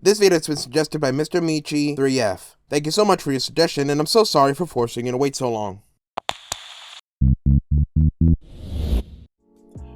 This video has been suggested by Mr. Michi 3F. Thank you so much for your suggestion, and I'm so sorry for forcing you to wait so long.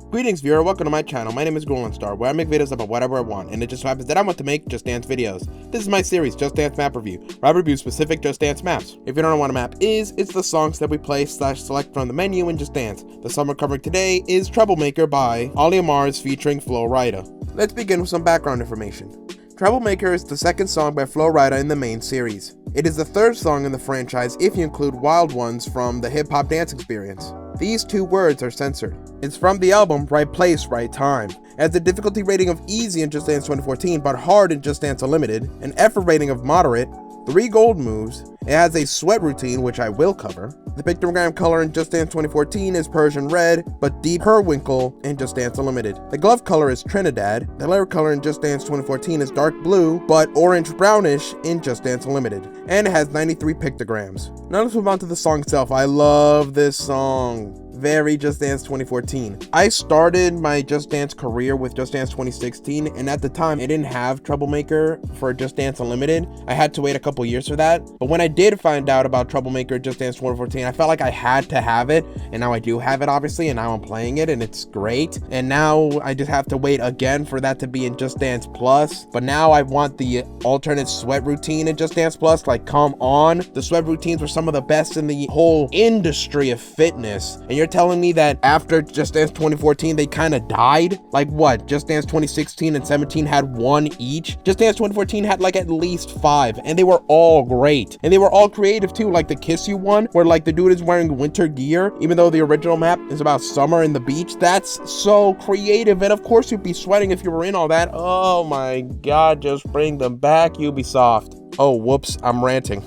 Greetings viewer, welcome to my channel. My name is Star, where I make videos about whatever I want, and it just happens that I want to make Just Dance videos. This is my series, Just Dance Map Review, where I review specific Just Dance maps. If you don't know what a map is, it's the songs that we play / select from the menu in Just Dance. The song we're covering today is Troublemaker by Oly Murs featuring Rida. Let's begin with some background information. Troublemaker is the second song by Rida in the main series. It is the third song in the franchise if you include Wild Ones from the Hip Hop Dance Experience. These two words are censored. It's from the album Right Place, Right Time. It has a difficulty rating of easy in Just Dance 2014, but hard in Just Dance Unlimited, an effort rating of moderate, 3 gold moves. It has a sweat routine, which I will cover. The pictogram color in Just Dance 2014 is Persian red, but deep periwinkle in Just Dance Unlimited. The glove color is Trinidad. The layer color in Just Dance 2014 is dark blue, but orange brownish in Just Dance Unlimited. And it has 93 pictograms. Now let's move on to the song itself. I love this song. Very Just Dance 2014. I started my Just Dance career with Just Dance 2016, and at the time it didn't have Troublemaker for Just Dance Unlimited. I had to wait a couple years for that, but when I did find out about Troublemaker Just Dance 2014, I felt like I had to have it, and now I do have it obviously, and now I'm playing it and it's great. And now I just have to wait again for that to be in Just Dance Plus, but now I want the alternate sweat routine in Just Dance Plus. Like, come on, the sweat routines were some of the best in the whole industry of fitness, and you're telling me that after Just Dance 2014 they kind of died? Like what? Just Dance 2016 and 17 had 1 each. Just Dance 2014 had like at least 5, and they were all great, and they were all creative too. Like the Kiss You one, where like the dude is wearing winter gear even though the original map is about summer and the beach. That's so creative, and of course you'd be sweating if you were in all that. Oh my god, just bring them back, Ubisoft. Oh whoops, I'm ranting.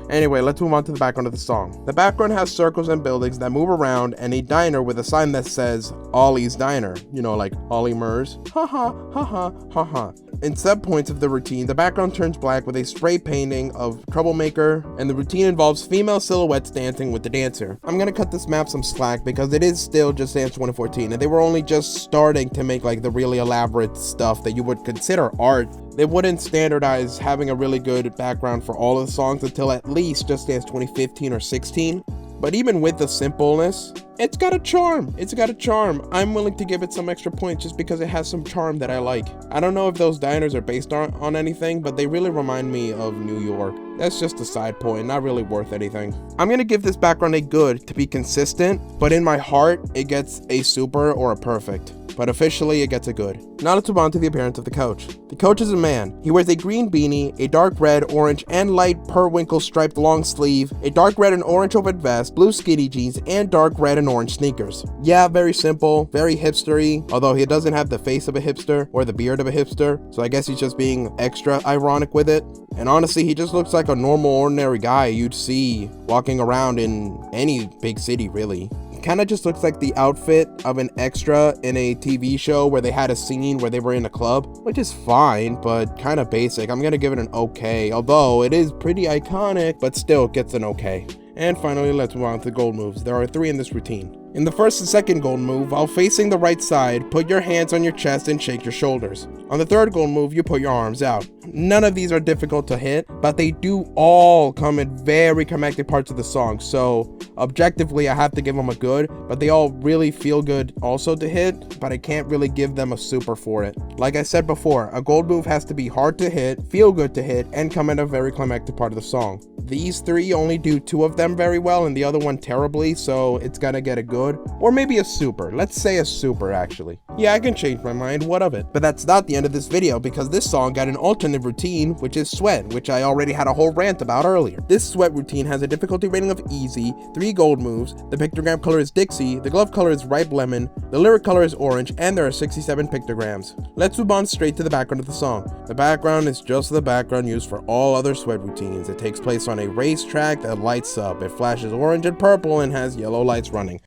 Anyway, let's move on to the background of the song. The background has circles and buildings that move around, and a diner with a sign that says Olly's Diner. You know, like Oly Murs. Ha ha ha ha ha ha. In set points of the routine, the background turns black with a spray painting of Troublemaker, and the routine involves female silhouettes dancing with the dancer. I'm gonna cut this map some slack because it is still Just Dance 2014, and they were only just starting to make like the really elaborate stuff that you would consider art. They wouldn't standardize having a really good background for all of the songs until at least Just Dance 2015 or 16. But even with the simpleness, it's got a charm. It's got a charm. I'm willing to give it some extra points just because it has some charm that I like. I don't know if those diners are based on anything, but they really remind me of New York. That's just a side point, not really worth anything. I'm gonna give this background a good to be consistent, but in my heart, it gets a super or a perfect. But officially it gets a good. Now let's move on to the appearance of the coach. The coach is a man. He wears a green beanie, a dark red, orange, and light periwinkle striped long sleeve, a dark red and orange open vest, blue skinny jeans, and dark red and orange sneakers. Yeah, very simple, very hipstery, although he doesn't have the face of a hipster or the beard of a hipster, so I guess he's just being extra ironic with it. And honestly, he just looks like a normal, ordinary guy you'd see walking around in any big city, really. Kind of just looks like the outfit of an extra in a TV show where they had a scene where they were in a club, which is fine, but kind of basic. I'm gonna give it an okay, although it is pretty iconic, but still gets an okay. And finally, let's move on to the gold moves. There are 3 in this routine. In the first and second gold move, while facing the right side, put your hands on your chest and shake your shoulders. On the third gold move, you put your arms out. None of these are difficult to hit, but they do all come in very climactic parts of the song, so objectively I have to give them a good, but they all really feel good also to hit, but I can't really give them a super for it. Like I said before, a gold move has to be hard to hit, feel good to hit, and come in a very climactic part of the song. These 3 only do 2 of them very well and the other one terribly, so it's gonna get a good, or maybe a super. Let's say a super actually. Yeah, I can change my mind, what of it? But that's not the end of this video, because this song got an alternate routine, which is sweat, which I already had a whole rant about earlier. This sweat routine has a difficulty rating of easy, 3 gold moves, the pictogram color is Dixie, the glove color is ripe lemon, the lyric color is orange, and there are 67 pictograms. Let's move on straight to the background of the song. The background is just the background used for all other sweat routines. It takes place on a racetrack that lights up. It flashes orange and purple and has yellow lights running.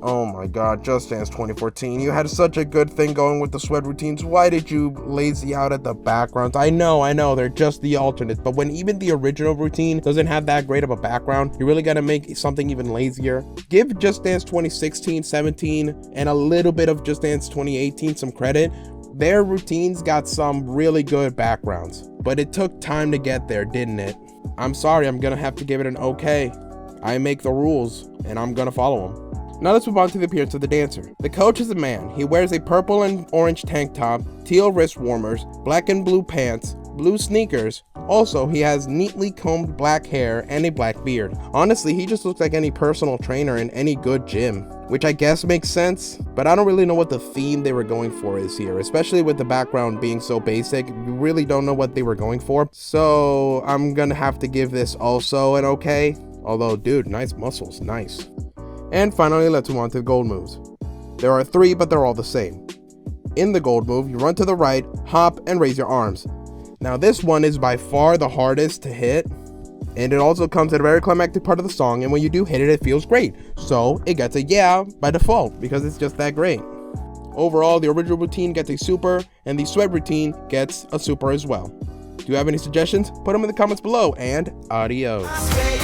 Oh my god, Just Dance 2014, you had such a good thing going with the sweat routines. Why did you lazy out at the backgrounds? I know, they're just the alternates, but when even the original routine doesn't have that great of a background, you really gotta make something even lazier. Give Just Dance 2016, 17, and a little bit of Just Dance 2018 some credit. Their routines got some really good backgrounds, but it took time to get there, didn't it? I'm sorry, I'm gonna have to give it an okay. I make the rules, and I'm gonna follow them. Now let's move on to the appearance of the dancer. The coach is a man. He wears a purple and orange tank top, teal wrist warmers, black and blue pants, blue sneakers. Also, he has neatly combed black hair and a black beard. Honestly, he just looks like any personal trainer in any good gym, which I guess makes sense, but I don't really know what the theme they were going for is here, especially with the background being so basic. We really don't know what they were going for, so I'm gonna have to give this also an okay. Although, dude, nice muscles, nice. And finally, let's move on to the gold moves. There are 3, but they're all the same. In the gold move, you run to the right, hop, and raise your arms. Now this one is by far the hardest to hit, and it also comes at a very climactic part of the song, and when you do hit it, it feels great. So it gets a yeah by default, because it's just that great. Overall, the original routine gets a super, and the sweat routine gets a super as well. Do you have any suggestions? Put them in the comments below, and adios.